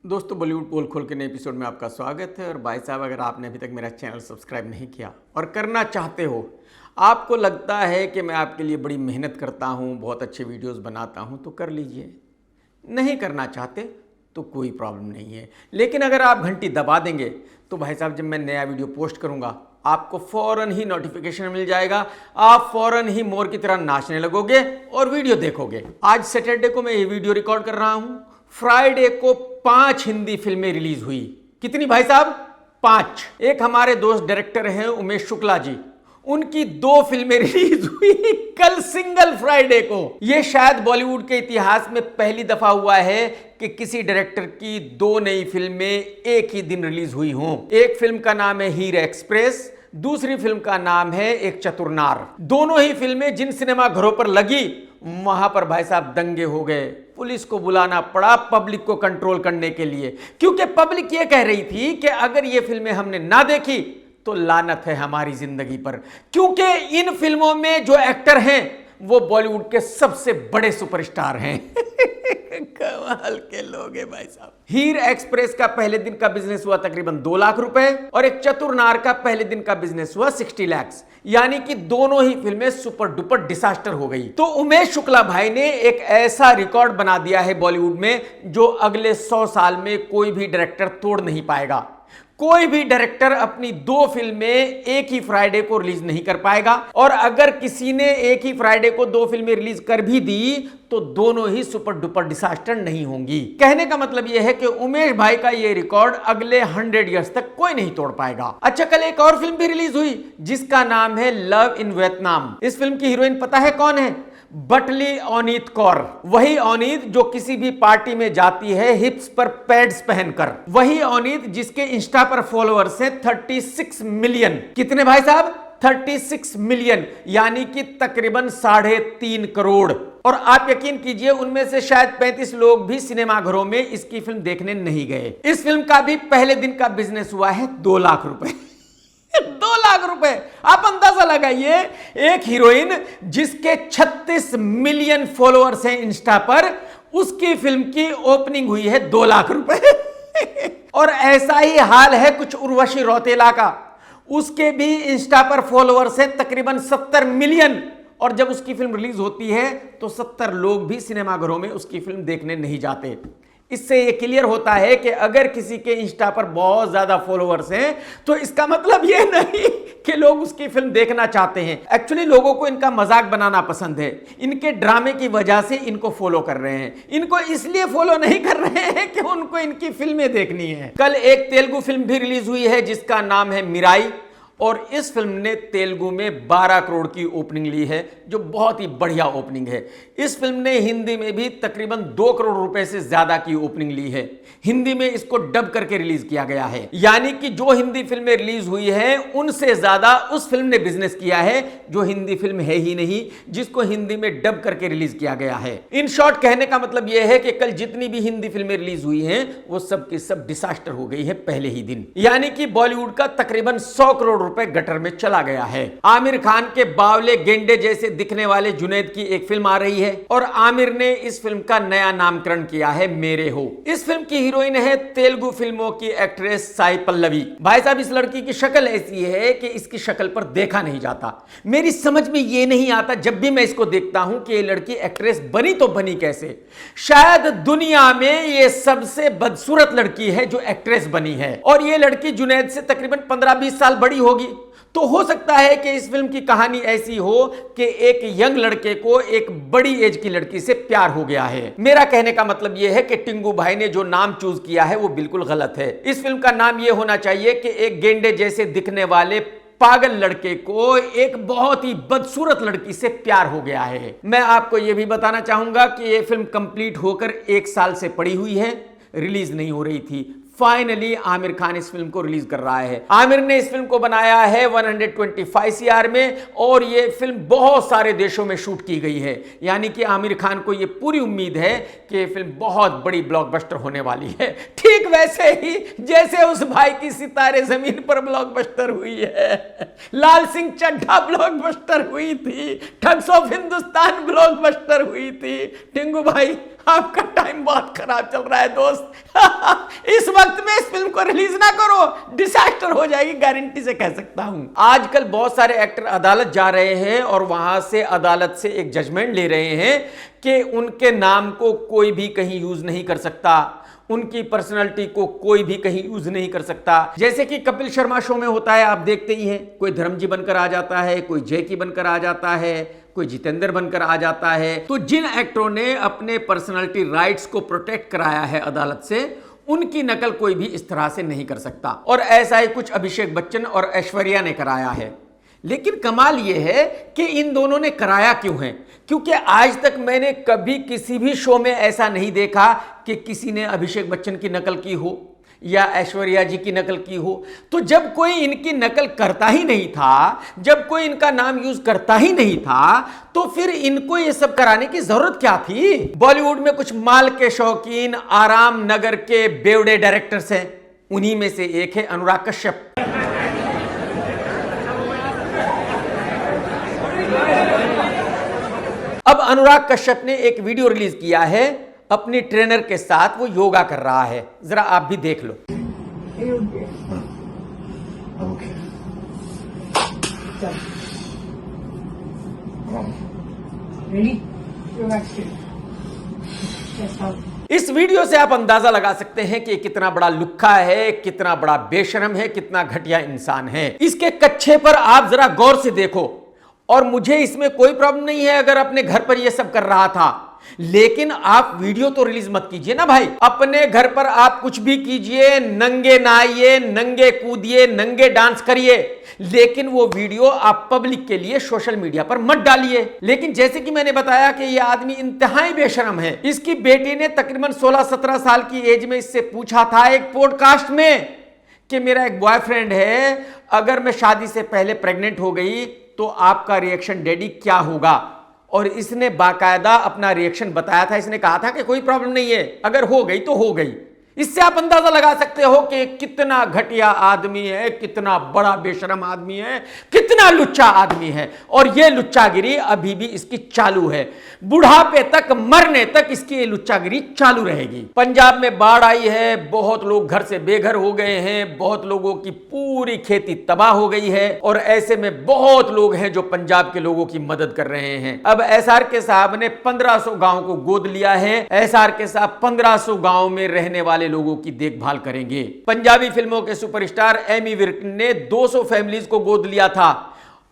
दोस्तों बॉलीवुड पोल खोल के नए एपिसोड में आपका स्वागत है। और भाई साहब, अगर आपने अभी तक मेरा चैनल सब्सक्राइब नहीं किया और करना चाहते हो, आपको लगता है कि मैं आपके लिए बड़ी मेहनत करता हूँ, बहुत अच्छे वीडियोस बनाता हूँ, तो कर लीजिए। नहीं करना चाहते तो कोई प्रॉब्लम नहीं है, लेकिन अगर आप घंटी दबा देंगे तो भाई साहब जब मैं नया वीडियो पोस्ट करूँगा आपको फ़ौरन ही नोटिफिकेशन मिल जाएगा, आप फ़ौरन ही मोर की तरह नाचने लगोगे और वीडियो देखोगे। आज सैटरडे को मैं ये वीडियो रिकॉर्ड कर रहा हूँ। फ्राइडे को 5 हिंदी फिल्में रिलीज हुई। कितनी भाई साहब? 5। एक हमारे दोस्त डायरेक्टर हैं उमेश शुक्ला जी, उनकी 2 फिल्में रिलीज हुई कल सिंगल फ्राइडे को। यह शायद बॉलीवुड के इतिहास में पहली दफा हुआ है कि किसी डायरेक्टर की 2 नई फिल्में एक ही दिन रिलीज हुई हों। एक फिल्म का नाम है हीर एक्सप्रेस, दूसरी फिल्म का नाम है एक चतुरनार। दोनों ही फिल्में जिन सिनेमा घरों पर लगी वहां पर भाई साहब दंगे हो गए। पुलिस को बुलाना पड़ा पब्लिक को कंट्रोल करने के लिए, क्योंकि पब्लिक ये कह रही थी कि अगर ये फिल्में हमने ना देखी तो लानत है हमारी जिंदगी पर, क्योंकि इन फिल्मों में जो एक्टर हैं वो बॉलीवुड के सबसे बड़े सुपरस्टार हैं। कमाल के लोग हैं भाई साहब। हीर एक्सप्रेस का पहले दिन का बिजनेस हुआ तकरीबन 2 लाख रुपए और एक चतुरनार का पहले दिन का बिजनेस हुआ 60 लाख, यानी कि दोनों ही फिल्में सुपर डुपर डिसास्टर हो गई। तो उमेश शुक्ला भाई ने एक ऐसा रिकॉर्ड बना दिया है बॉलीवुड में जो अगले 100 साल में कोई भी डायरेक्टर तोड़ नहीं पाएगा। कोई भी डायरेक्टर अपनी 2 फिल्में एक ही फ्राइडे को रिलीज नहीं कर पाएगा, और अगर किसी ने एक ही फ्राइडे को 2 फिल्में रिलीज कर भी दी तो दोनों ही सुपर डुपर डिसास्टर नहीं होंगी। कहने का मतलब यह है कि उमेश भाई का यह रिकॉर्ड अगले 100 इयर्स तक कोई नहीं तोड़ पाएगा। अच्छा, कल एक और फिल्म भी रिलीज हुई जिसका नाम है लव इन वियतनाम। इस फिल्म की हीरोइन पता है कौन है? बटली ओनीत कौर। वही ओनीत जो किसी भी पार्टी में जाती है हिप्स पर पैड्स पहनकर। वही ओनीत जिसके इंस्टा पर फॉलोअर्स हैं 36 मिलियन। कितने भाई साहब? 36 मिलियन, यानी कि तकरीबन 3.5 करोड़। और आप यकीन कीजिए उनमें से शायद 35 लोग भी सिनेमा घरों में इसकी फिल्म देखने नहीं गए। इस फिल्म का भी पहले दिन का बिजनेस हुआ है 2 लाख रुपए। 2 लाख रुपए। आप अंदाजा लगाइए, एक हीरोइन जिसके 36 मिलियन फॉलोअर्स हैं इंस्टा पर, उसकी फिल्म की ओपनिंग हुई है 2 लाख रुपए। और ऐसा ही हाल है कुछ उर्वशी रौतेला का। उसके भी इंस्टा पर फॉलोअर्स हैं तकरीबन 70 मिलियन, और जब उसकी फिल्म रिलीज होती है तो 70 लोग भी सिनेमा घरों में उसकी फिल्म देखने नहीं जाते। इससे यह क्लियर होता है कि अगर किसी के इंस्टा पर बहुत ज्यादा फॉलोअर्स हैं तो इसका मतलब यह नहीं कि लोग उसकी फिल्म देखना चाहते हैं। एक्चुअली लोगों को इनका मजाक बनाना पसंद है। इनके ड्रामे की वजह से इनको फॉलो कर रहे हैं। इनको इसलिए फॉलो नहीं कर रहे हैं कि उनको इनकी फिल्में देखनी है। कल एक तेलुगु फिल्म भी रिलीज हुई है जिसका नाम है मिराई, और इस फिल्म ने तेलुगु में 12 करोड़ की ओपनिंग ली है, जो बहुत ही बढ़िया ओपनिंग है। इस फिल्म ने हिंदी में भी तकरीबन 2 करोड़ रुपए से ज्यादा की ओपनिंग ली है। हिंदी में इसको डब करके रिलीज किया गया है, यानी कि जो हिंदी फिल्में रिलीज हुई हैं उनसे ज्यादा उस फिल्म ने बिजनेस किया है जो हिंदी फिल्म है ही नहीं, जिसको हिंदी में डब करके रिलीज किया गया है। इन शॉर्ट कहने का मतलब यह है कि कल जितनी भी हिंदी फिल्में रिलीज हुई हैं वो सब की सब डिसास्टर हो गई है पहले ही दिन, यानी कि बॉलीवुड का तकरीबन 100 करोड़ रुपए गटर में चला गया है। आमिर खान के बावले गेंडे जैसे दिखने वाले जुनैद की एक फिल्म आ रही है और आमिर ने इस फिल्म का नया नामकरण किया है मेरे हो। इस फिल्म की हीरोइन है तेलुगु फिल्मों की एक्ट्रेस साई पल्लवी। भाई साहब, इस लड़की की शक्ल ऐसी है कि इसकी शक्ल पर देखा नहीं जाता। मेरी समझ में यह नहीं आता जब भी मैं इसको देखता हूं कि ये लड़की एक्ट्रेस बनी तो बनी कैसे। शायद दुनिया में ये सबसे बदसूरत लड़की है जो एक्ट्रेस बनी है, और ये लड़की जुनैद से तकरीबन 15-20 साल बड़ी होगी। तो हो सकता है कि इस फिल्म की कहानी ऐसी हो कि एक यंग लड़के को एक बड़ी एज की लड़की से प्यार हो गया है। मेरा कहने का मतलब यह है कि टिंगू भाई ने जो नाम चूज किया है वो बिल्कुल गलत है। इस फिल्म का नाम यह होना चाहिए कि एक गेंडे जैसे दिखने वाले पागल लड़के को एक बहुत ही बदसूरत लड़की से प्यार हो गया है। मैं आपको यह भी बताना चाहूंगा कि यह फिल्म कंप्लीट होकर 1 साल से पड़ी हुई है, रिलीज नहीं हो रही थी। फाइनली आमिर खान इस फिल्म को रिलीज कर रहा है। आमिर ने इस फिल्म को बनाया है 125 CR में, और यह फिल्म बहुत सारे देशों में शूट की गई है, यानी कि आमिर खान को यह पूरी उम्मीद है कि यह फिल्म बहुत बड़ी ब्लॉकबस्टर होने वाली है। ठीक वैसे ही जैसे उस भाई की सितारे जमीन पर ब्लॉकबस्टर हुई है, लाल सिंह चड्ढा ब्लॉकबस्टर हुई थी, ठग्स ऑफ हिंदुस्तान ब्लॉकबस्टर हुई थी। टिंगू भाई, आपका टाइम टाइम बहुत खराब चल रहा है दोस्त। इस वक्त में इस फिल्म को रिलीज ना करो, डिजास्टर हो जाएगी, गारंटी से कह सकता हूं। आजकल बहुत सारे एक्टर अदालत जा रहे हैं और वहां से अदालत से एक जजमेंट ले रहे हैं कि उनके नाम को कोई भी कहीं यूज नहीं कर सकता, उनकी पर्सनालिटी को कोई भी कहीं यूज नहीं कर सकता। जैसे कि कपिल शर्मा शो में होता है, आप देखते ही हैं, कोई धर्मजी बनकर आ जाता है, कोई जैकी बनकर आ जाता है, कोई जितेंद्र बनकर आ जाता है। तो जिन एक्टरों ने अपने पर्सनालिटी राइट्स को प्रोटेक्ट कराया है अदालत से, उनकी नकल कोई भी इस तरह से नहीं कर सकता। और ऐसा ही कुछ अभिषेक बच्चन और ऐश्वर्या ने कराया है। लेकिन कमाल यह है कि इन दोनों ने कराया क्यों है, क्योंकि आज तक मैंने कभी किसी भी शो में ऐसा नहीं देखा कि किसी ने अभिषेक बच्चन की नकल की हो या ऐश्वर्या जी की नकल की हो। तो जब कोई इनकी नकल करता ही नहीं था, जब कोई इनका नाम यूज करता ही नहीं था, तो फिर इनको ये सब कराने की जरूरत क्या थी। बॉलीवुड में कुछ माल के शौकीन आराम नगर के बेवड़े डायरेक्टर्स हैं, उन्हीं में से एक है अनुराग कश्यप। अब अनुराग कश्यप ने एक वीडियो रिलीज किया है अपनी ट्रेनर के साथ, वो योगा कर रहा है, जरा आप भी देख लो। इस वीडियो से आप अंदाजा लगा सकते हैं कि कितना बड़ा लुक्खा है, कितना बड़ा बेशरम है, कितना घटिया इंसान है। इसके कच्छे पर आप जरा गौर से देखो। और मुझे इसमें कोई प्रॉब्लम नहीं है अगर अपने घर पर यह सब कर रहा था, लेकिन आप वीडियो तो रिलीज मत कीजिए ना भाई। अपने घर पर आप कुछ भी कीजिए, नंगे नहाइए, नंगे कूदिए, नंगे डांस करिए, लेकिन वो वीडियो आप पब्लिक के लिए सोशल मीडिया पर मत डालिए। लेकिन जैसे कि मैंने बताया कि यह आदमी इंतहाई बेशरम है। इसकी बेटी ने तकरीबन 16-17 साल की एज में इससे पूछा था एक पॉडकास्ट में कि मेरा एक बॉयफ्रेंड है, अगर मैं शादी से पहले प्रेग्नेंट हो गई तो आपका रिएक्शन डैडी क्या होगा। और इसने बाकायदा अपना रिएक्शन बताया था। इसने कहा था कि कोई प्रॉब्लम नहीं है, अगर हो गई तो हो गई। इससे आप अंदाजा लगा सकते हो कि कितना घटिया आदमी है, कितना बड़ा बेशरम आदमी है, कितना लुच्चा आदमी है। और यह लुच्चागिरी अभी भी इसकी चालू है, बुढ़ापे तक, मरने तक इसकी लुच्चागिरी चालू रहेगी। पंजाब में बाढ़ आई है, बहुत लोग घर से बेघर हो गए हैं, बहुत लोगों की पूरी खेती तबाह हो गई है, और ऐसे में बहुत लोग हैं जो पंजाब के लोगों की मदद कर रहे हैं। अब SRK साहब ने 1500 गांव को गोद लिया है। SRK साहब 1500 गांव में रहने वाले लोगों की देखभाल करेंगे। पंजाबी फिल्मों के सुपरस्टार एमी विर्क ने 200 फैमिलीज को गोद लिया था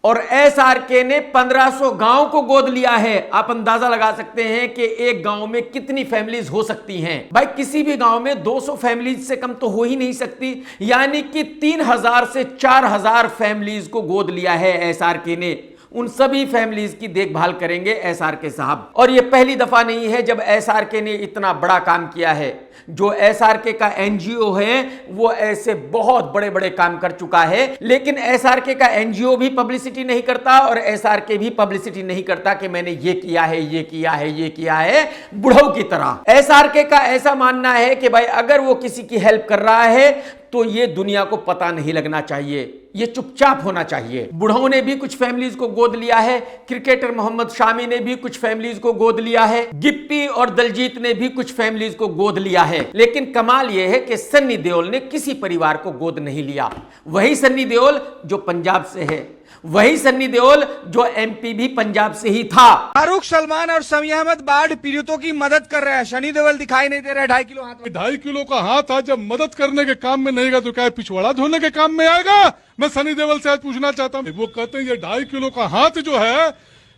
और SRK ने 1500 गांव को गोद लिया है। आप अंदाजा लगा सकते हैं कि एक गांव में कितनी फैमिलीज हो सकती हैं। भाई किसी भी गांव में 200 फैमिलीज से कम तो हो ही नहीं सकती, यानी कि 3000 से 4000 फैमिलीज को गोद लिया है SRK ने। उन सभी फैमिलीज की देखभाल करेंगे SRK साहब। और यह पहली दफा नहीं है जब SRK ने इतना बड़ा काम किया है। जो SRK का NGO है वो ऐसे बहुत बड़े बड़े काम कर चुका है, लेकिन SRK का NGO भी पब्लिसिटी नहीं करता और SRK भी पब्लिसिटी नहीं करता कि मैंने ये किया है, ये किया है, ये किया है, बुढ़ऊ की तरह। SRK का ऐसा मानना है कि भाई अगर वो किसी की हेल्प कर रहा है तो ये दुनिया को पता नहीं लगना चाहिए, ये चुपचाप होना चाहिए। बुढ़ाओं ने भी कुछ फैमिलीज को गोद लिया है, क्रिकेटर मोहम्मद शामी ने भी कुछ फैमिलीज को गोद लिया है, गिप्पी और दलजीत ने भी कुछ फैमिलीज को गोद लिया है। लेकिन कमाल यह है कि सन्नी देओल ने किसी परिवार को गोद नहीं लिया। वही सन्नी देओल जो पंजाब से है, वही सन्नी देओल जो MP भी पंजाब से ही था। शाहरुख, सलमान और समी अहमद बाढ़ पीड़ितों की मदद कर रहे हैं। सनी देओल दिखाई नहीं दे रहा है। 2.5 किलो हाथ, 2.5 किलो का हाथ आज जब मदद करने के काम में नहीं गया तो क्या पिछवाड़ा धोने के काम में आएगा। मैं सनी देओल से आज पूछना चाहता हूँ, वो कहते हैं ये 2.5 किलो का हाथ जो है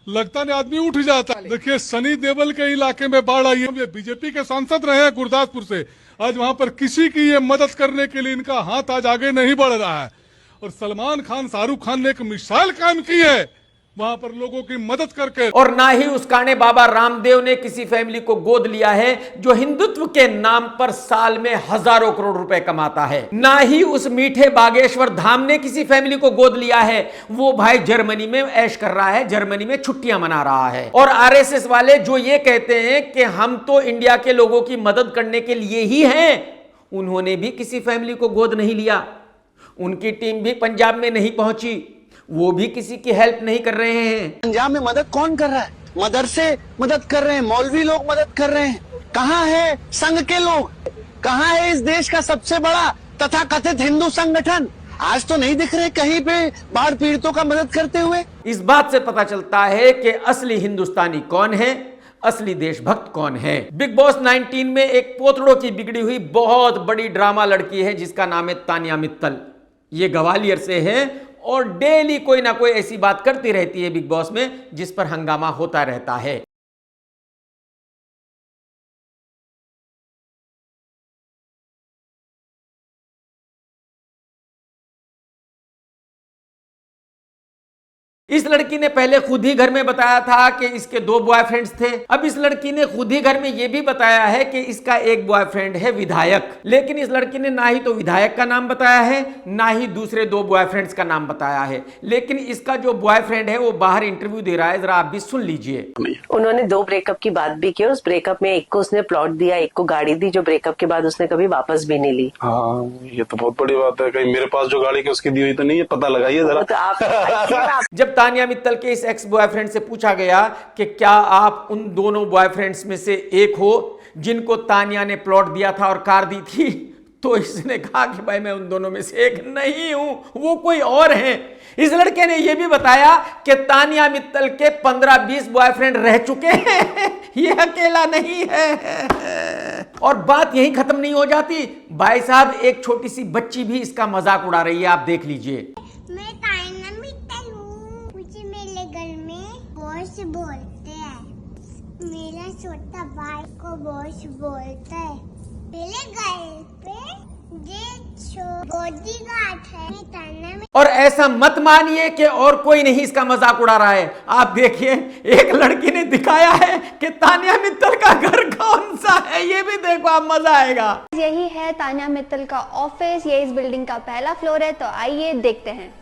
लगता नहीं आदमी उठ जाता है। देखिए सनी देओल के इलाके में बाढ़ आई है, बीजेपी के सांसद रहे हैं गुरदासपुर से, आज वहां पर किसी की ये मदद करने के लिए इनका हाथ आज आगे नहीं बढ़ रहा है। और सलमान खान, शाहरुख खान ने एक मिसाल कायम की है वहां पर लोगों की मदद करके। और ना ही उस काने बाबा रामदेव ने किसी फैमिली को गोद लिया है जो हिंदुत्व के नाम पर साल में हजारों करोड़ रुपए कमाता है। ना ही उस मीठे बागेश्वर धाम ने किसी फैमिली को गोद लिया है। वो भाई जर्मनी में ऐश कर रहा है, जर्मनी में छुट्टियां मना रहा है। और RSS वाले जो ये कहते हैं कि हम तो इंडिया के लोगों की मदद करने के लिए ही हैं, उन्होंने भी किसी फैमिली को गोद नहीं लिया। उनकी टीम भी पंजाब में नहीं पहुंची, वो भी किसी की हेल्प नहीं कर रहे हैं। पंजाब में मदद कौन कर रहा है? मदरसे मदद कर रहे हैं, मौलवी लोग मदद कर रहे हैं, कहाँ है संघ के लोग, कहाँ है इस देश का सबसे बड़ा तथाकथित हिंदू संगठन? आज तो नहीं दिख रहे कहीं पे बाढ़ पीड़ितों का मदद करते हुए। इस बात से पता चलता है कि असली हिंदुस्तानी कौन है, असली देशभक्त कौन है। बिग बॉस 19 में एक पोतड़ों की बिगड़ी हुई बहुत बड़ी ड्रामा लड़की है जिसका नाम है तानिया मित्तल। ये ग्वालियर से है और डेली कोई ना कोई ऐसी बात करती रहती है बिग बॉस में जिस पर हंगामा होता रहता है। इस लड़की ने पहले खुद ही घर में बताया था कि इसके 2 बॉयफ्रेंड्स थे। अब इस लड़की ने खुद ही घर में यह भी बताया है कि इसका एक बॉयफ्रेंड है विधायक। लेकिन इस लड़की ने ना ही तो विधायक का नाम बताया है, ना ही दूसरे 2 बॉयफ्रेंड्स का नाम बताया है। लेकिन इसका जो बॉयफ्रेंड है वो बाहर इंटरव्यू दे रहा है, जरा आप भी सुन लीजिए। उन्होंने 2 ब्रेकअप की बात भी की। उस ब्रेकअप में एक को उसने प्लॉट दिया, एक को गाड़ी दी, जो ब्रेकअप के बाद उसने कभी वापस भी नहीं ली। हाँ, ये तो बहुत बड़ी बात है। कहीं मेरे पास जो गाड़ी की उसकी दी हुई तो नहीं है, पता लगाइए जरा। तो आप जब तानिया मित्तल के इस एक्स बॉयफ्रेंड से पूछा गया कि क्या आप उन दोनों बॉयफ्रेंड्स में से एक हो जिनको तानिया ने प्लॉट दिया था और कार दी थी, तो इसने कहा कि भाई मैं उन दोनों में से एक नहीं हूं, वो कोई और हैं। इस लड़के ने यह भी बताया कि तानिया मित्तल के 15-20 बॉयफ्रेंड रह चुके हैं, ये अकेला नहीं है। और बात यहीं खत्म नहीं हो जाती भाई साहब, एक छोटी सी बच्ची भी इसका मजाक उड़ा रही है, आप देख लीजिए। मैं तानिया मित्तल हूँ, मुझे मेरे घर में बॉस बोलते हैं, मेरा छोटा भाई को बॉस बोलता है, मेरे घर पे बॉडीगार्ड है। और ऐसा मत मानिए कि और कोई नहीं इसका मजाक उड़ा रहा है। आप देखिए, एक लड़की ने दिखाया है कि तानिया मित्तल का घर कौन सा है, ये भी देखो, आप मजा आएगा। यही है तानिया मित्तल का ऑफिस, ये इस बिल्डिंग का पहला फ्लोर है, तो आइए देखते हैं।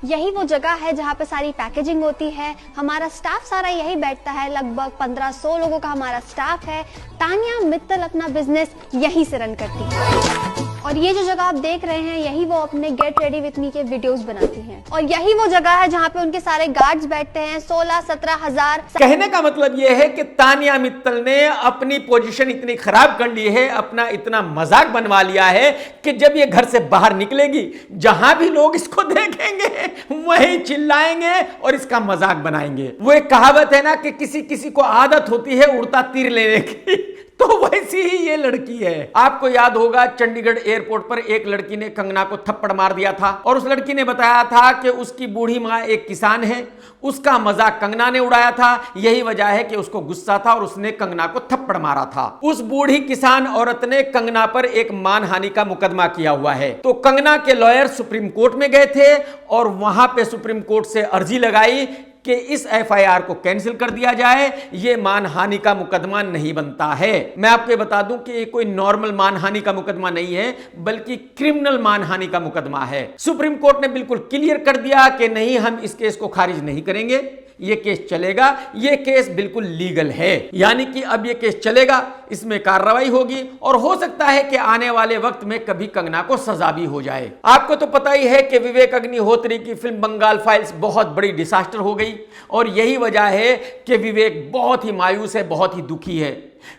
यही वो जगह है जहाँ पे सारी पैकेजिंग होती है। हमारा स्टाफ सारा यही बैठता है, लगभग 1500 लोगों का हमारा स्टाफ है। तानिया मित्तल अपना बिजनेस यहीं से रन करती है। और ये जो जगह आप देख रहे हैं, यही वो अपने गेट रेडी विथ मी के वीडियोस बनाती हैं। और यही वो जगह है जहाँ पे उनके सारे गार्ड्स बैठते हैं, 16-17 हजार। कहने का मतलब ये है कि तानिया मित्तल ने अपनी पोजीशन इतनी खराब कर ली है, अपना इतना मजाक बनवा लिया है कि जब ये घर से बाहर निकलेगी, जहां भी लोग इसको देखेंगे वहीं चिल्लाएंगे और इसका मजाक बनाएंगे। वो एक कहावत है ना कि किसी किसी को आदत होती है उड़ता तीर लेने की, तो वैसी ही ये लड़की है। आपको याद होगा चंडीगढ़ एयरपोर्ट पर एक लड़की ने कंगना को थप्पड़ मार दिया था और उस लड़की ने बताया था कि उसकी बूढ़ी मां एक किसान है, उसका मजाक कंगना ने उड़ाया था। यही वजह है कि उसको गुस्सा था और उसने कंगना को थप्पड़ मारा था। उस बूढ़ी किसान औरत ने कंगना पर एक मानहानि का मुकदमा किया हुआ है। तो कंगना के लॉयर सुप्रीम कोर्ट में गए थे और वहां पे सुप्रीम कोर्ट से अर्जी लगाई कि इस एफआईआर को कैंसिल कर दिया जाए, ये मानहानि का मुकदमा नहीं बनता है। मैं आपको बता दूं कि ये कोई नॉर्मल मानहानि का मुकदमा नहीं है, बल्कि क्रिमिनल मानहानि का मुकदमा है। सुप्रीम कोर्ट ने बिल्कुल क्लियर कर दिया कि नहीं, हम इस केस को खारिज नहीं करेंगे, ये केस चलेगा, ये केस बिल्कुल लीगल है। यानी कि अब ये केस चलेगा, इसमें कार्रवाई होगी और हो सकता है कि आने वाले वक्त में कभी कंगना को सजा भी हो जाए। आपको तो पता ही है कि विवेक अग्निहोत्री की फिल्म बंगाल फाइल्स बहुत बड़ी डिसास्टर हो गई और यही वजह है कि विवेक बहुत ही मायूस है, बहुत ही दुखी है।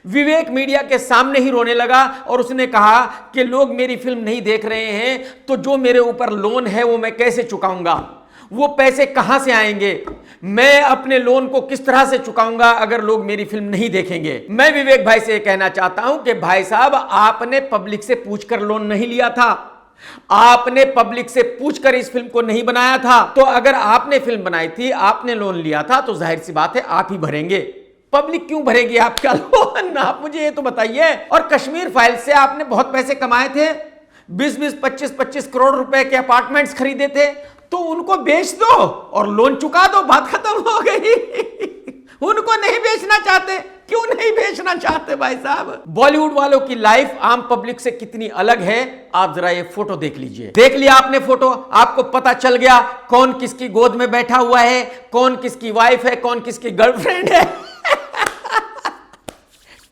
विवेक मीडिया के सामने ही रोने लगा और उसने कहा कि लोग मेरी फिल्म नहीं देख रहे हैं, तो जो मेरे ऊपर लोन है वो मैं कैसे चुकाऊंगा, वो पैसे कहां से आएंगे, मैं अपने लोन को किस तरह से चुकाऊंगा अगर लोग मेरी फिल्म नहीं देखेंगे। मैं विवेक भाई से कहना चाहता हूं कि भाई साहब, आपने पब्लिक से पूछकर लोन नहीं लिया था, आपने पब्लिक से पूछकर इस फिल्म को नहीं बनाया था। तो अगर आपने फिल्म बनाई थी, आपने लोन लिया था, तो जाहिर सी बात है आप ही भरेंगे। पब्लिक क्यों भरेगी आपका लोन, आप मुझे ये तो बताइए। और कश्मीर फाइल से आपने बहुत पैसे कमाए थे, 20-20, 25-25 करोड़ रुपए के अपार्टमेंट्स खरीदे थे, तो उनको बेच दो और लोन चुका दो, बात खत्म हो गई। उनको नहीं बेचना चाहते, क्यों नहीं बेचना चाहते भाई साहब। बॉलीवुड वालों की लाइफ आम पब्लिक से कितनी अलग है, आप जरा ये फोटो देख लीजिए। देख लिया आपने फोटो, आपको पता चल गया कौन किसकी गोद में बैठा हुआ है, कौन किसकी वाइफ है, कौन किसकी गर्लफ्रेंड है।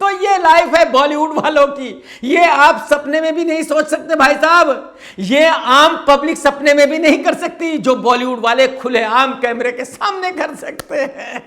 तो ये लाइफ है बॉलीवुड वालों की। ये आप सपने में भी नहीं सोच सकते भाई साहब, ये आम पब्लिक सपने में भी नहीं कर सकती जो बॉलीवुड वाले खुलेआम कैमरे के सामने कर सकते हैं।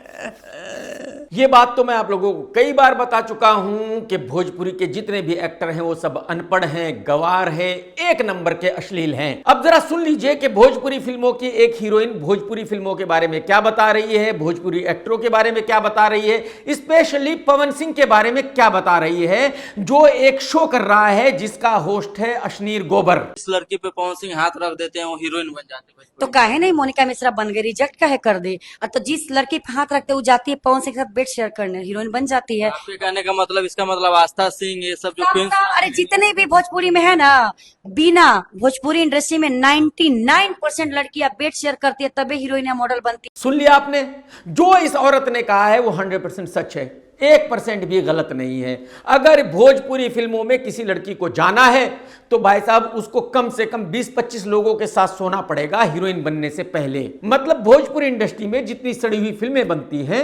ये बात तो मैं आप लोगों को कई बार बता चुका हूं कि भोजपुरी के जितने भी एक्टर हैं वो सब अनपढ़ हैं, गवार हैं, एक नंबर के अश्लील हैं। अब जरा सुन लीजिए कि भोजपुरी फिल्मों की एक हीरोइन भोजपुरी फिल्मों के बारे में क्या बता रही है, भोजपुरी एक्टरों के बारे में क्या बता रही है, स्पेशली पवन सिंह के बारे में क्या बता रही है, जो एक शो कर रहा है जिसका होस्ट है अश्नीर गोबर। इस लड़की पे पवन सिंह हाथ रख देते हैं, वो हीरोइन बन जाते हैं। तो काहे नहीं मोनिका मिश्रा बन गई, रिजेक्ट काहे कर दे। और तो जिस लड़की पे हाथ रखते वो जाती है पवन सिंह के साथ बेड शेयर करने, हीरोइन बन जाती है। आपके कहने का मतलब, इसका मतलब आस्था सिंह ये सब जो क्वींस, अरे जितने भी भोजपुरी में है ना, बिना भोजपुरी इंडस्ट्री में 99% लड़कियां बेड शेयर करती है, तभी हीरोइन या मॉडल बनती है। सुन लिया आपने, जो इस औरत ने कहा है वो 100% सच है, 1% भी गलत नहीं है। अगर भोजपुरी फिल्मों में किसी लड़की को जाना है तो भाई साहब उसको कम से कम 20-25 लोगों के साथ सोना पड़ेगा हीरोइन बनने से पहले। मतलब भोजपुरी इंडस्ट्री में जितनी सड़ी हुई फिल्में बनती हैं,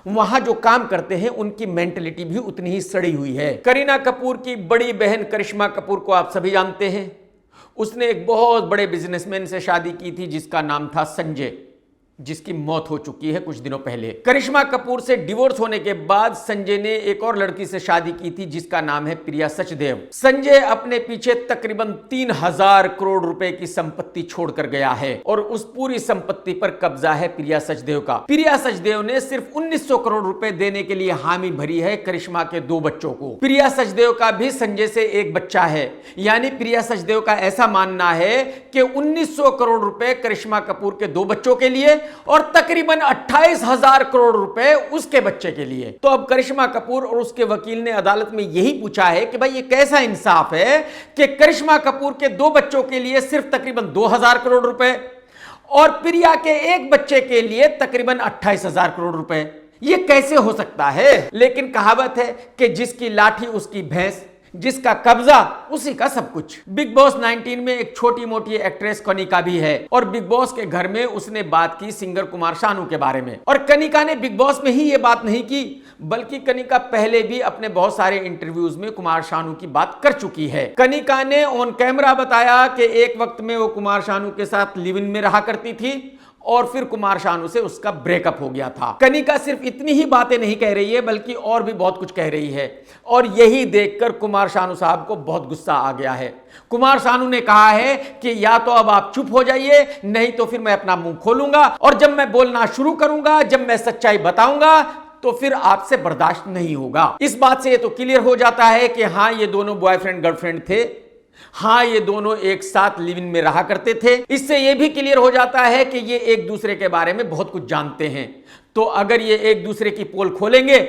वहां जो काम करते हैं उनकी मेंटलिटी भी उतनी ही सड़ी हुई है। करीना कपूर की बड़ी बहन करिश्मा कपूर को आप सभी जानते हैं। उसने एक बहुत बड़े बिजनेसमैन से शादी की थी जिसका नाम था संजय, जिसकी मौत हो चुकी है कुछ दिनों पहले। करिश्मा कपूर से डिवोर्स होने के बाद संजय ने एक और लड़की से शादी की थी जिसका नाम है प्रिया सचदेव। संजय अपने पीछे तकरीबन 3000 करोड़ रुपए की संपत्ति छोड़कर गया है और उस पूरी संपत्ति पर कब्जा है प्रिया सचदेव का। प्रिया सचदेव ने सिर्फ 1900 करोड़ रुपए देने के लिए हामी भरी है करिश्मा के 2 बच्चों को। प्रिया सचदेव का भी संजय से एक बच्चा है, यानी प्रिया सचदेव का ऐसा मानना है कि 1900 करोड़ रुपए करिश्मा कपूर के 2 बच्चों के लिए और तकरीबन 28,000 करोड़ रुपए उसके बच्चे के लिए। तो अब करिश्मा कपूर और उसके वकील ने अदालत में यही पूछा है कि भाई ये कैसा इंसाफ है कि करिश्मा कपूर के 2 बच्चों के लिए सिर्फ तकरीबन 2,000 करोड़ रुपए और प्रिया के एक बच्चे के लिए तकरीबन 28,000 करोड़ रुपए। ये कैसे हो सकता है? लेकिन कहावत है कि जिसकी लाठी उसकी भैंस, जिसका कब्जा उसी का सब कुछ। बिग बॉस 19 में एक छोटी मोटी एक्ट्रेस कनिका भी है और बिग बॉस के घर में उसने बात की सिंगर कुमार शानू के बारे में। और कनिका ने बिग बॉस में ही ये बात नहीं की, बल्कि कनिका पहले भी अपने बहुत सारे इंटरव्यूज में कुमार शानू की बात कर चुकी है। कनिका ने ऑन कैमरा बताया कि एक वक्त में वो कुमार शानू के साथ लिव इन में रहा करती थी और फिर कुमार शानू से उसका ब्रेकअप हो गया था। कनिका सिर्फ इतनी ही बातें नहीं कह रही है बल्कि और भी बहुत कुछ कह रही है और यही देखकर कुमार शानू साहब को बहुत गुस्सा आ गया है। कुमार शानू ने कहा है कि या तो अब आप चुप हो जाइए, नहीं तो फिर मैं अपना मुंह खोलूंगा और जब मैं बोलना शुरू करूंगा, जब मैं सच्चाई बताऊंगा तो फिर आपसे बर्दाश्त नहीं होगा। इस बात से ये तो क्लियर हो जाता है कि हाँ, ये दोनों बॉयफ्रेंड गर्लफ्रेंड थे, हाँ ये दोनों एक साथ लिव इन में रहा करते थे। इससे यह भी क्लियर हो जाता है कि ये एक दूसरे के बारे में बहुत कुछ जानते हैं। तो अगर ये एक दूसरे की पोल खोलेंगे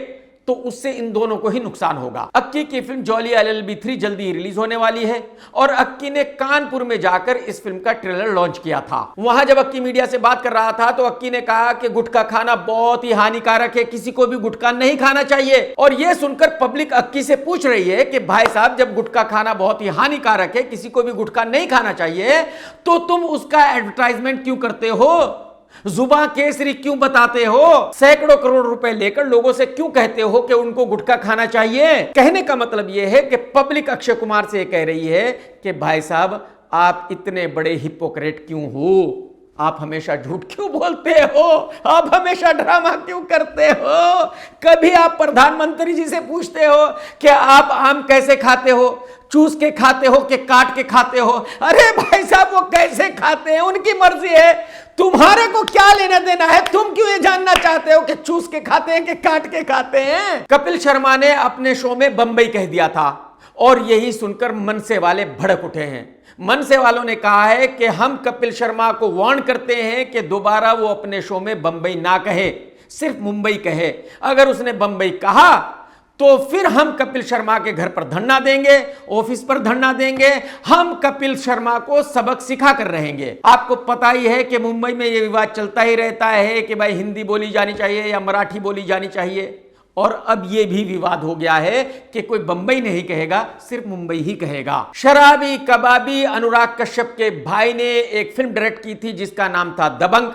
तो उससे इन दोनों को ही नुकसान होगा। अक्की की फिल्म जॉली LLB 3 जल्दी ही रिलीज होने वाली है और अक्की ने कानपुर में जाकर इस फिल्म का ट्रेलर लॉन्च किया था। वहां जब अक्की मीडिया से बात कर रहा था तो अक्की ने कहा कि गुटखा खाना बहुत ही हानिकारक है, किसी को भी गुटखा नहीं खाना चाहिए। और यह सुनकर पब्लिक अक्की से पूछ रही है कि भाई साहब, जब गुटखा खाना बहुत ही हानिकारक है, किसी को भी गुटखा नहीं खाना चाहिए, तो तुम उसका एडवर्टाइजमेंट क्यों करते हो? जुबान केसरी क्यों बताते हो? सैकड़ों करोड़ रुपए लेकर लोगों से क्यों कहते हो कि उनको गुटखा खाना चाहिए? कहने का मतलब यह है कि पब्लिक अक्षय कुमार से कह रही है कि भाई साहब, आप इतने बड़े हिपोक्रेट क्यों हो? आप हमेशा झूठ क्यों बोलते हो? आप हमेशा ड्रामा क्यों करते हो? कभी आप प्रधानमंत्री जी से पूछते हो कि आप आम कैसे खाते हो? चूस के खाते हो कि काट के खाते हो? अरे भाई साहब, वो कैसे खाते हैं उनकी मर्जी है, तुम्हारे को क्या लेना देना है? तुम क्यों ये जानना चाहते हो कि चूस के खाते हैं कि काट के खाते हैं? कपिल शर्मा ने अपने शो में बंबई कह दिया था और यही सुनकर मनसे वाले भड़क उठे हैं। मनसे वालों ने कहा है कि हम कपिल शर्मा को वार्न करते हैं कि दोबारा वो अपने शो में बंबई ना कहे, सिर्फ मुंबई कहे। अगर उसने बंबई कहा तो फिर हम कपिल शर्मा के घर पर धरना देंगे, ऑफिस पर धरना देंगे, हम कपिल शर्मा को सबक सिखा कर रहेंगे। आपको पता ही है कि मुंबई में यह विवाद चलता ही रहता है कि भाई हिंदी बोली जानी चाहिए या मराठी बोली जानी चाहिए। और अब यह भी विवाद हो गया है कि कोई बंबई नहीं कहेगा, सिर्फ मुंबई ही कहेगा। शराबी कबाबी अनुराग कश्यप के भाई ने एक फिल्म डायरेक्ट की थी जिसका नाम था दबंग।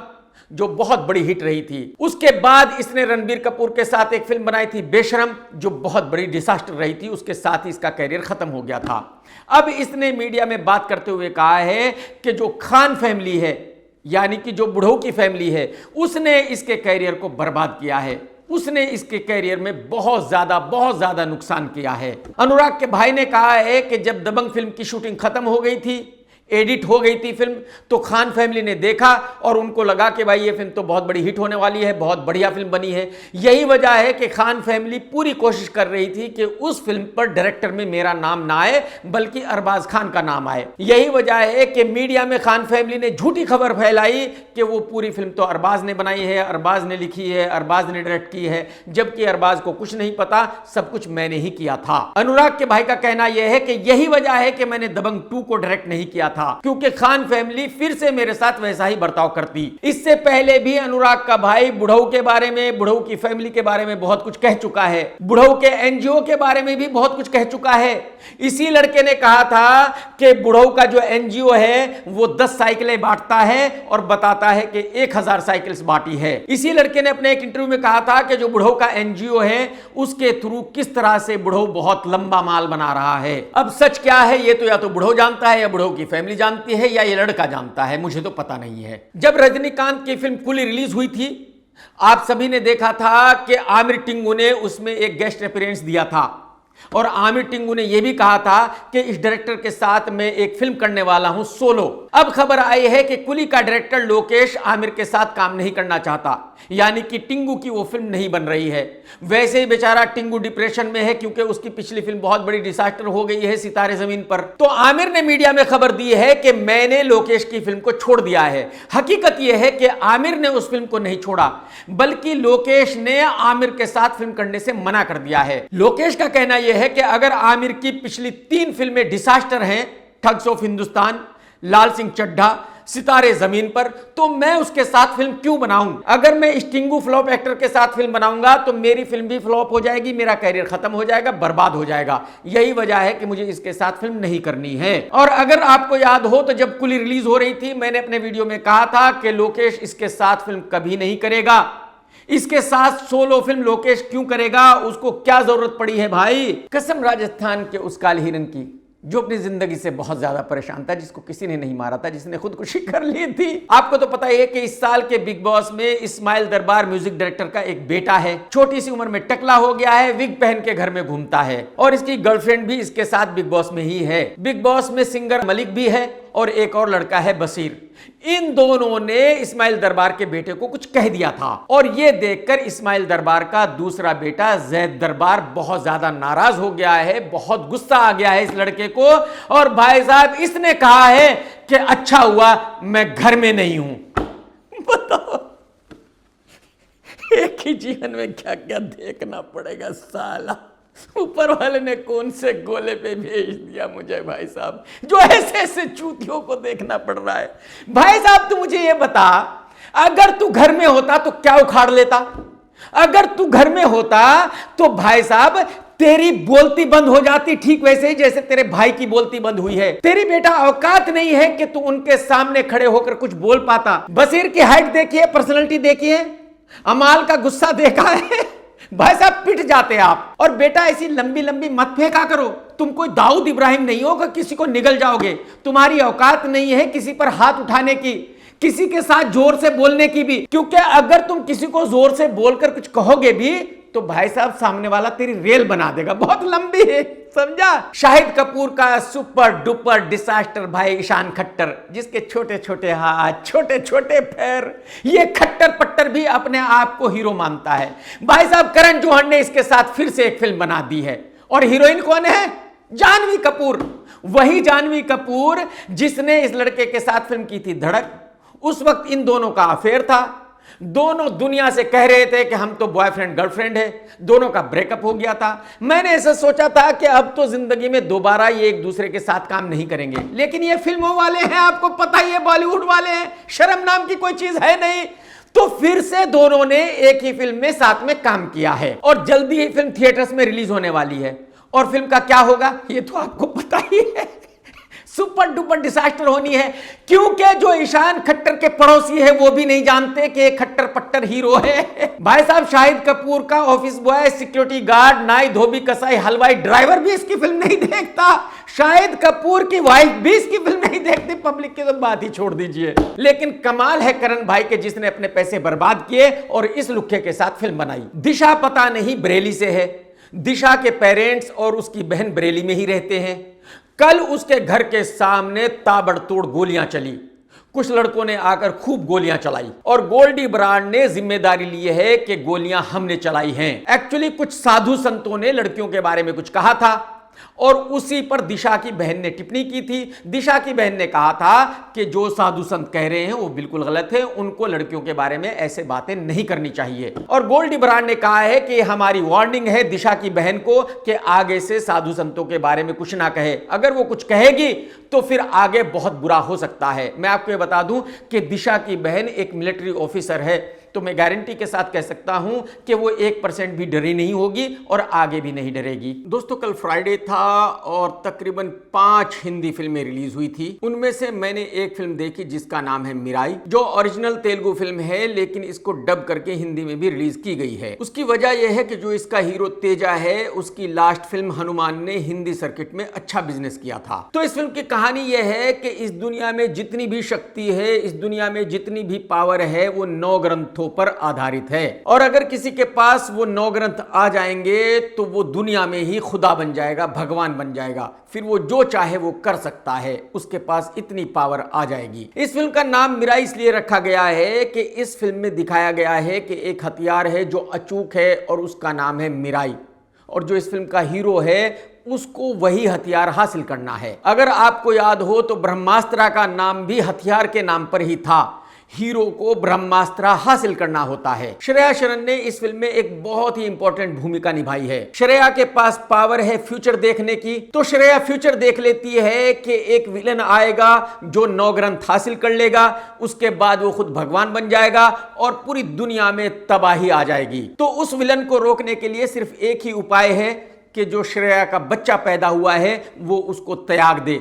जो बहुत बड़ी हिट रही थी। उसके बाद इसने रणबीर कपूर के साथ एक फिल्म बनाई थी बेशरम, जो बहुत बड़ी डिजास्टर रही थी। उसके साथ ही इसका कैरियर खत्म हो गया था। अब इसने मीडिया में बात करते हुए कहा है कि जो खान फैमिली है, यानी कि जो बुढ़ऊ की फैमिली है, उसने इसके कैरियर को बर्बाद किया है। उसने इसके कैरियर में बहुत ज्यादा नुकसान किया है। अनुराग के भाई ने कहा है कि जब दबंग फिल्म की शूटिंग खत्म हो गई थी, एडिट हो गई थी फिल्म, तो खान फैमिली ने देखा और उनको लगा कि भाई ये फिल्म तो बहुत बड़ी हिट होने वाली है, बहुत बढ़िया फिल्म बनी है। यही वजह है कि खान फैमिली पूरी कोशिश कर रही थी कि उस फिल्म पर डायरेक्टर में मेरा नाम ना आए, बल्कि अरबाज खान का नाम आए। यही वजह है कि मीडिया में खान फैमिली ने झूठी खबर फैलाई कि वो पूरी फिल्म तो अरबाज ने बनाई है, अरबाज ने लिखी है, अरबाज ने डायरेक्ट की है, जबकि अरबाज को कुछ नहीं पता, सब कुछ मैंने ही किया था। अनुराग के भाई का कहना यह है कि यही वजह है कि मैंने दबंग 2 को डायरेक्ट नहीं किया था, क्योंकि खान फैमिली फिर से मेरे साथ वैसा ही बर्ताव करती। इससे पहले भी अनुराग का भाई बुढ़ऊ के बारे में, बुढ़ऊ की फैमिली के बारे में बहुत कुछ कह चुका है, बुढ़ऊ के एनजीओ के बारे में भी बहुत कुछ कह चुका है। इसी लड़के ने कहा था कि बुढ़ऊ का जो एनजीओ है वो 10 साइकिलें बांटता है और बताता है कि 1000 साइकिल्स बांटी है। इसी लड़के ने अपने एक इंटरव्यू में कहा था कि जो बुढ़ऊ का एनजीओ है उसके थ्रू किस तरह से बुढ़ऊ बहुत लंबा माल बना रहा है। अब सच क्या है ये तो या तो बुढ़ऊ जानता है, या बुढ़ऊ की फैमिली जानती है, या ये लड़का जानता है, मुझे तो पता नहीं है। जब रजनीकांत की फिल्म कुली रिलीज हुई थी, आप सभी ने देखा था कि आमिर टिंगू ने उसमें एक गेस्ट अपीयरेंस दिया था और आमिर टिंगू ने यह भी कहा था कि इस डायरेक्टर के साथ मैं एक फिल्म करने वाला हूं सोलो। अब खबर आई है कि कुली का डायरेक्टर लोकेश आमिर के साथ काम नहीं करना चाहता, यानी कि टिंगू की वो फिल्म नहीं बन रही है। वैसे ही बेचारा टिंगू डिप्रेशन में है, क्योंकि उसकी पिछली फिल्म बहुत बड़ी डिजास्टर हो गई है, सितारे जमीन पर। तो आमिर ने मीडिया में खबर दी है कि मैंने लोकेश की फिल्म को छोड़ दिया है। हकीकत यह है कि आमिर ने उस फिल्म को नहीं छोड़ा, बल्कि लोकेश ने आमिर के साथ फिल्म करने से मना कर दिया है। लोकेश का कहना यह है कि अगर आमिर की पिछली 3 फिल्में डिजास्टर हैं, ठग्स ऑफ हिंदुस्तान, लाल सिंह चड्ढा, सितारे जमीन पर, तो मैं उसके साथ फिल्म क्यों बनाऊं? अगर मैं इस टिंगू फ्लॉप एक्टर के साथ फिल्म बनाऊंगा तो मेरी फिल्म भी फ्लॉप हो जाएगी, मेरा कैरियर खत्म हो जाएगा, बर्बाद हो जाएगा। यही वजह है कि मुझे इसके साथ फिल्म नहीं करनी है। और अगर आपको याद हो तो जब कुली रिलीज हो रही थी, मैंने अपने वीडियो में कहा था कि लोकेश इसके साथ फिल्म कभी नहीं करेगा। इसके साथ सोलो फिल्म लोकेश क्यों करेगा? उसको क्या जरूरत पड़ी है भाई? कसम राजस्थान के उस काली हिरन की, जो अपनी जिंदगी से बहुत ज्यादा परेशान था, जिसको किसी ने नहीं मारा था, जिसने खुदकुशी कर ली थी। आपको तो पता ही है कि इस साल के बिग बॉस में इस्माइल दरबार म्यूजिक डायरेक्टर का एक बेटा है, छोटी सी उम्र में टकला हो गया है, विग पहन के घर में घूमता है, और इसकी गर्लफ्रेंड भी इसके साथ बिग बॉस में ही है। बिग बॉस में सिंगर मलिक भी है और एक और लड़का है बसीर। इन दोनों ने इस्माइल दरबार के बेटे को कुछ कह दिया था, और यह देखकर इस्माइल दरबार का दूसरा बेटा जैद दरबार बहुत ज्यादा नाराज हो गया है, बहुत गुस्सा आ गया है इस लड़के को। और भाई साहब इसने कहा है कि अच्छा हुआ मैं घर में नहीं हूं। बताओ एक ही जीवन में क्या क्या देखना पड़ेगा साला। ऊपर वाले ने कौन से गोले पे भेज दिया मुझे भाई साहब, जो ऐसे ऐसे चूतियों को देखना पड़ रहा है। भाई साहब तू मुझे ये बता, अगर तू घर में होता तो क्या उखाड़ लेता? अगर तू घर में होता तो भाई साहब तेरी बोलती बंद हो जाती, ठीक वैसे ही जैसे तेरे भाई की बोलती बंद हुई है। तेरी बेटा औकात नहीं है कि तू उनके सामने खड़े होकर कुछ बोल पाता। बसीर की हाइट देखिए, पर्सनैलिटी देखिए, अमाल का गुस्सा देखा है, भाई साहब पिट जाते आप। और बेटा ऐसी लंबी लंबी मत फेंका करो, तुम कोई दाऊद इब्राहिम नहीं हो कि किसी को निगल जाओगे। तुम्हारी औकात नहीं है किसी पर हाथ उठाने की, किसी के साथ जोर से बोलने की भी, क्योंकि अगर तुम किसी को जोर से बोलकर कुछ कहोगे भी तो भाई साहब सामने वाला तेरी रेल बना देगा, बहुत लंबी है, समझा? शाहिद कपूर का सुपर डुपर डिजास्टर भाई ईशान खट्टर, जिसके छोटे छोटे हाथ, छोटे छोटे पैर, ये खट्टर पट्टर भी अपने आप को हीरो मानता है। भाई साहब करण जौहर ने इसके साथ फिर से एक फिल्म बना दी है, और हीरोइन कौन है? जानवी कपूर। वही जानवी कपूर जिसने इस लड़के के साथ फिल्म की थी धड़क। उस वक्त इन दोनों का अफेयर था, दोनों दुनिया से कह रहे थे कि हम तो बॉयफ्रेंड गर्लफ्रेंड है, दोनों का ब्रेकअप हो गया था। मैंने ऐसा सोचा था कि अब तो जिंदगी में दोबारा ये एक दूसरे के साथ काम नहीं करेंगे, लेकिन ये फिल्मों वाले हैं, आपको पता ही है, बॉलीवुड वाले हैं, शर्म नाम की कोई चीज है नहीं। तो फिर से दोनों ने एक ही फिल्म में साथ में काम किया है, और जल्दी ही फिल्म थिएटर्स में रिलीज होने वाली है। और फिल्म का क्या होगा ये तो आपको पता ही है। सुपर डुपर डिजास्टर होनी है, क्योंकि जो ईशान खट्टर के पड़ोसी है वो भी नहीं जानते कि एक खट्टर पट्टर हीरो है। भाई साहब, शाहिद कपूर का ऑफिस बॉय, सिक्योरिटी गार्ड, नाई, धोबी, कसाई, हलवाई, ड्राइवर भी इसकी फिल्म नहीं देखता। शाहिद कपूर की वाइफ भी इसकी फिल्म नहीं देखती। पब्लिक की तो बात ही छोड़ दीजिए। लेकिन कमाल है करण भाई के, जिसने अपने पैसे बर्बाद किए और इस लुक्के के साथ फिल्म बनाई। दिशा पता नहीं बरेली से है। दिशा के पेरेंट्स और उसकी बहन बरेली में ही रहते हैं। कल उसके घर के सामने ताबड़तोड़ गोलियां चली। कुछ लड़कों ने आकर खूब गोलियां चलाई और गोल्डी बराड़ ने जिम्मेदारी ली है कि गोलियां हमने चलाई हैं। एक्चुअली कुछ साधु संतों ने लड़कियों के बारे में कुछ कहा था और उसी पर दिशा की बहन ने टिप्पणी की थी। दिशा की बहन ने कहा था कि जो साधु संत कह रहे हैं वो बिल्कुल गलत है, उनको लड़कियों के बारे में ऐसे बातें नहीं करनी चाहिए। और गोल्डी बराड़ ने कहा है कि हमारी वार्निंग है दिशा की बहन को कि आगे से साधु संतों के बारे में कुछ ना कहे। अगर वो कुछ कहेगी तो फिर आगे बहुत बुरा हो सकता है। मैं आपको ये बता दूं कि दिशा की बहन एक मिलिट्री ऑफिसर है, तो मैं गारंटी के साथ कह सकता हूं कि वो 1% भी डरी नहीं होगी और आगे भी नहीं डरेगी। दोस्तों, कल फ्राइडे था और तकरीबन 5 हिंदी फिल्में रिलीज हुई थी। उनमें से मैंने एक फिल्म देखी जिसका नाम है मिराई, जो ओरिजिनल तेलुगु फिल्म है लेकिन इसको डब करके हिंदी में भी रिलीज की गई है। उसकी वजह यह है कि जो इसका हीरो तेजा है, उसकी लास्ट फिल्म हनुमान ने हिंदी सर्किट में अच्छा बिजनेस किया था। तो इस फिल्म की कहानी यह है कि इस दुनिया में जितनी भी शक्ति है, इस दुनिया में जितनी भी पावर है, वो 9 ग्रंथों पर आधारित है। और अगर किसी के पास वो 9 ग्रंथ आ जाएंगे तो वो दुनिया में ही खुदा बन जाएगा, भगवान बन जाएगा। फिर वो जो चाहे वो कर सकता है, उसके पास इतनी पावर आ जाएगी। इस फिल्म का नाम मिराई इसलिए रखा गया है कि इस फिल्म में दिखाया गया है कि एक हथियार है जो अचूक है और उसका नाम है मिराई, और जो इस फिल्म का हीरो है उसको वही हथियार हासिल करना है। अगर आपको याद हो तो ब्रह्मास्त्र का नाम भी हथियार के नाम पर ही था। हीरो को ब्रह्मास्त्र हासिल करना होता है। श्रेया शरण ने इस फिल्म में एक बहुत ही इंपॉर्टेंट भूमिका निभाई है। श्रेया के पास पावर है फ्यूचर देखने की, तो श्रेया फ्यूचर देख लेती है कि एक विलन आएगा जो 9 ग्रंथ हासिल कर लेगा, उसके बाद वो खुद भगवान बन जाएगा और पूरी दुनिया में तबाही आ जाएगी। तो उस विलन को रोकने के लिए सिर्फ एक ही उपाय है कि जो श्रेया का बच्चा पैदा हुआ है वो उसको त्याग दे,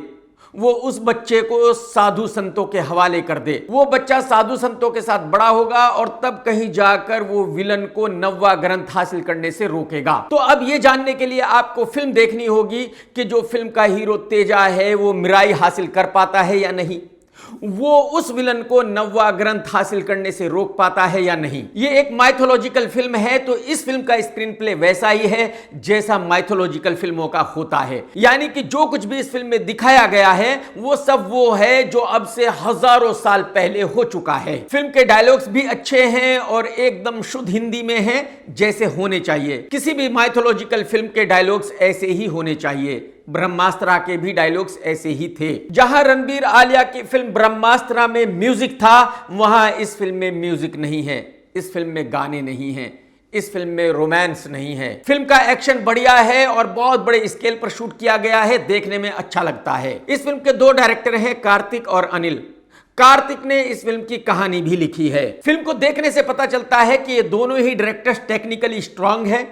वो उस बच्चे को साधु संतों के हवाले कर दे। वो बच्चा साधु संतों के साथ बड़ा होगा और तब कहीं जाकर वो विलन को 9वां ग्रंथ हासिल करने से रोकेगा। तो अब ये जानने के लिए आपको फिल्म देखनी होगी कि जो फिल्म का हीरो तेजा है वो मिराई हासिल कर पाता है या नहीं, वो उस विलन को 9वां ग्रंथ हासिल करने से रोक पाता है या नहीं। ये एक माइथोलॉजिकल फिल्म है, तो इस फिल्म का स्क्रीन प्ले वैसा ही है जैसा माइथोलॉजिकल फिल्मों का होता है। यानी कि जो कुछ भी इस फिल्म में दिखाया गया है वो सब वो है जो अब से हजारों साल पहले हो चुका है। फिल्म के डायलॉग्स भी अच्छे हैं और एकदम शुद्ध हिंदी में हैं, जैसे होने चाहिए। किसी भी माइथोलॉजिकल फिल्म के डायलॉग्स ऐसे ही होने चाहिए। ब्रह्मास्त्र के भी डायलॉग्स ऐसे ही थे। जहां रणबीर आलिया की फिल्म ब्रह्मास्त्र में म्यूजिक था, वहां इस फिल्म में म्यूजिक नहीं है, इस फिल्म में गाने नहीं हैं, इस फिल्म में रोमांस नहीं है। फिल्म का एक्शन बढ़िया है और बहुत बड़े स्केल पर शूट किया गया है, देखने में अच्छा लगता है। इस फिल्म के 2 डायरेक्टर हैं, कार्तिक और अनिल। कार्तिक ने इस फिल्म की कहानी भी लिखी है। फिल्म को देखने से पता चलता है कि ये दोनों ही डायरेक्टर्स टेक्निकली स्ट्रांग हैं,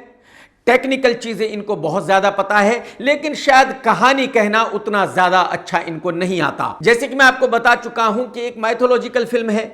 टेक्निकल चीजें इनको बहुत ज्यादा पता है, लेकिन शायद कहानी कहना उतना ज्यादा अच्छा इनको नहीं आता। जैसे कि मैं आपको बता चुका हूं कि एक माइथोलॉजिकल फिल्म है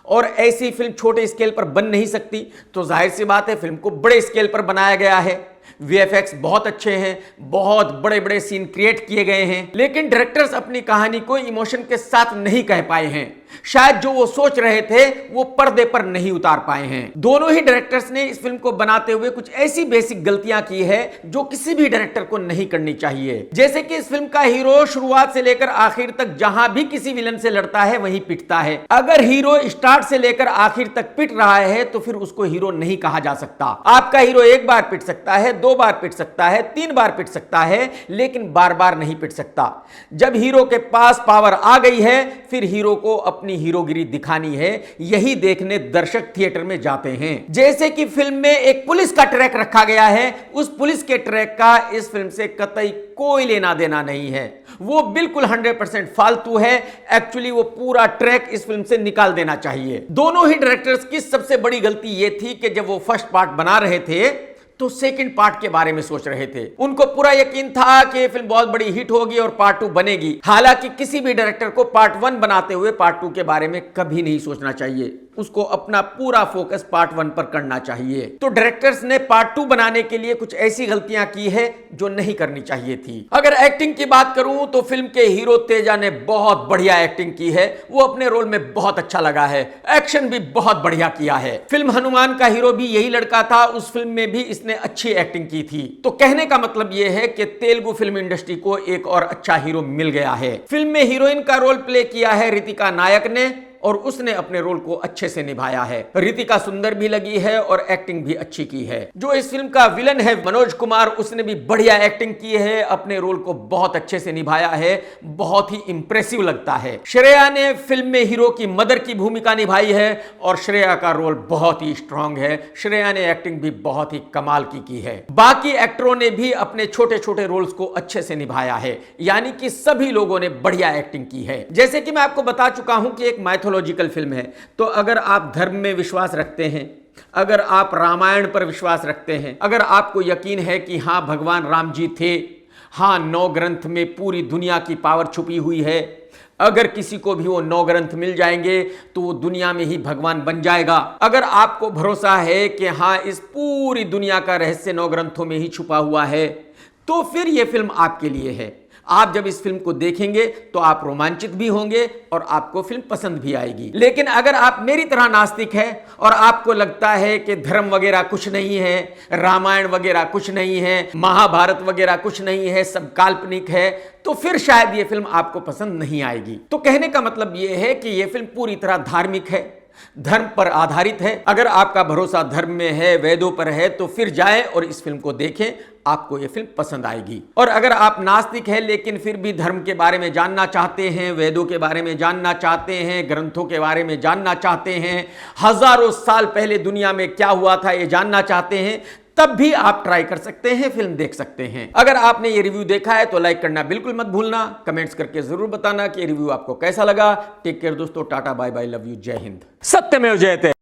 और ऐसी फिल्म छोटे स्केल पर बन नहीं सकती, तो जाहिर सी बात है फिल्म को बड़े स्केल पर बनाया गया है। वीएफएक्स बहुत अच्छे हैं, बहुत बड़े बड़े सीन क्रिएट किए गए हैं, लेकिन डायरेक्टर्स अपनी कहानी को इमोशन के साथ नहीं कह पाए हैं। शायद जो वो सोच रहे थे वो पर्दे पर नहीं उतार पाए हैं। दोनों ही डायरेक्टर्स ने इस फिल्म को बनाते हुए कुछ ऐसी बेसिक गलतियां की है जो किसी भी डायरेक्टर को नहीं करनी चाहिए। जैसे कि इस फिल्म का हीरो शुरुआत से लेकर आखिर तक जहां भी किसी विलन से लड़ता है वहीं पिटता है। अगर हीरो स्टार्ट से लेकर आखिर तक पिट रहा है तो फिर उसको हीरो नहीं कहा जा सकता। आपका हीरो 1 बार पिट सकता है, 2 बार पिट सकता है, 3 बार पिट सकता है, लेकिन बार बार नहीं पिट सकता। जब हीरो के पास पावर आ गई है फिर हीरो को अपनी हीरोगिरी दिखानी है, यही देखने दर्शक थिएटर में जाते हैं। जैसे कि फिल्म में एक पुलिस का ट्रैक रखा गया है, उस पुलिस के ट्रैक का इस फिल्म से कतई कोई लेना देना नहीं है, वो बिल्कुल 100% फालतू है। एक्चुअली वो पूरा ट्रैक इस फिल्म से निकाल देना चाहिए। दोनों ही डायरेक्टर्स की सबसे बड़ी गलती यह थी कि जब वो फर्स्ट पार्ट बना रहे थे तो सेकंड पार्ट के बारे में सोच रहे थे। उनको पूरा यकीन था कि ये फिल्म बहुत बड़ी हिट होगी और पार्ट 2 बनेगी। हालांकि किसी भी डायरेक्टर को पार्ट 1 बनाते हुए पार्ट 2 के बारे में कभी नहीं सोचना चाहिए। उसको अपना पूरा फोकस पार्ट 1 पर करना चाहिए। तो डायरेक्टर्स ने पार्ट 2 बनाने के लिए कुछ ऐसी गलतियां की है जो नहीं करनी चाहिए थी। अगर एक्टिंग की बात करूं तो फिल्म के हीरो तेजा ने बहुत बढ़िया एक्टिंग की है। वो अपने रोल में बहुत अच्छा लगा है। एक्शन भी बहुत बढ़िया किया है। फिल्म हनुमान का हीरो भी यही लड़का था। उस फिल्म में भी इसने अच्छी एक्टिंग की थी। तो कहने का मतलब यह है कि तेलुगु फिल्म इंडस्ट्री को एक और अच्छा हीरो मिल गया है। फिल्म में हीरोइन का रोल प्ले किया है रितिका नायक ने और उसने अपने रोल को अच्छे से निभाया है। रितिका सुंदर भी लगी है और एक्टिंग भी अच्छी की है। जो इस फिल्म का विलन है मनोज कुमार, उसने भी बढ़िया एक्टिंग की है। अपने रोल को बहुत अच्छे से निभाया है। बहुत ही इंप्रेसिव लगता है। श्रेया ने फिल्म में हीरो की मदर की भूमिका निभाई है और श्रेया का रोल बहुत ही स्ट्रांग है। श्रेया ने एक्टिंग भी बहुत ही कमाल की है। बाकी एक्टरों ने भी अपने छोटे छोटे रोल्स को अच्छे से निभाया है। यानी कि सभी लोगों ने बढ़िया एक्टिंग की है। जैसे कि मैं आपको बता चुका हूं कि एक माइथोलॉजिकल फिल्म है। तो अगर आप धर्म में विश्वास रखते हैं, अगर आप रामायण पर विश्वास रखते हैं, अगर आपको यकीन है कि हां भगवान राम जी थे, हां 9 ग्रंथ में पूरी दुनिया की पावर छुपी हुई है, अगर किसी को भी वो 9 ग्रंथ मिल जाएंगे तो वो दुनिया में ही भगवान बन जाएगा, अगर आपको भरोसा है कि हां इस पूरी दुनिया का रहस्य 9 ग्रंथों में ही छुपा हुआ है, तो फिर ये फिल्म आपके लिए है। आप जब इस फिल्म को देखेंगे तो आप रोमांचित भी होंगे और आपको फिल्म पसंद भी आएगी। लेकिन अगर आप मेरी तरह नास्तिक हैं और आपको लगता है कि धर्म वगैरह कुछ नहीं है, रामायण वगैरह कुछ नहीं है, महाभारत वगैरह कुछ नहीं है, सब काल्पनिक है, तो फिर शायद ये फिल्म आपको पसंद नहीं आएगी। तो कहने का मतलब ये है कि ये फिल्म पूरी तरह धार्मिक है, धर्म पर आधारित है। अगर आपका भरोसा धर्म में है, वेदों पर है, तो फिर जाएं और इस फिल्म को देखें, आपको यह फिल्म पसंद आएगी। और अगर आप नास्तिक हैं लेकिन फिर भी धर्म के बारे में जानना चाहते हैं, वेदों के बारे में जानना चाहते हैं, ग्रंथों के बारे में जानना चाहते हैं, हजारों साल पहले दुनिया में क्या हुआ था ये जानना चाहते हैं, तब भी आप ट्राई कर सकते हैं, फिल्म देख सकते हैं। अगर आपने ये रिव्यू देखा है तो लाइक करना बिल्कुल मत भूलना। कमेंट्स करके जरूर बताना कि रिव्यू आपको कैसा लगा। टेक केयर दोस्तों, ta-ta bye bye, love you, जय हिंद। सत्यमेव जयते।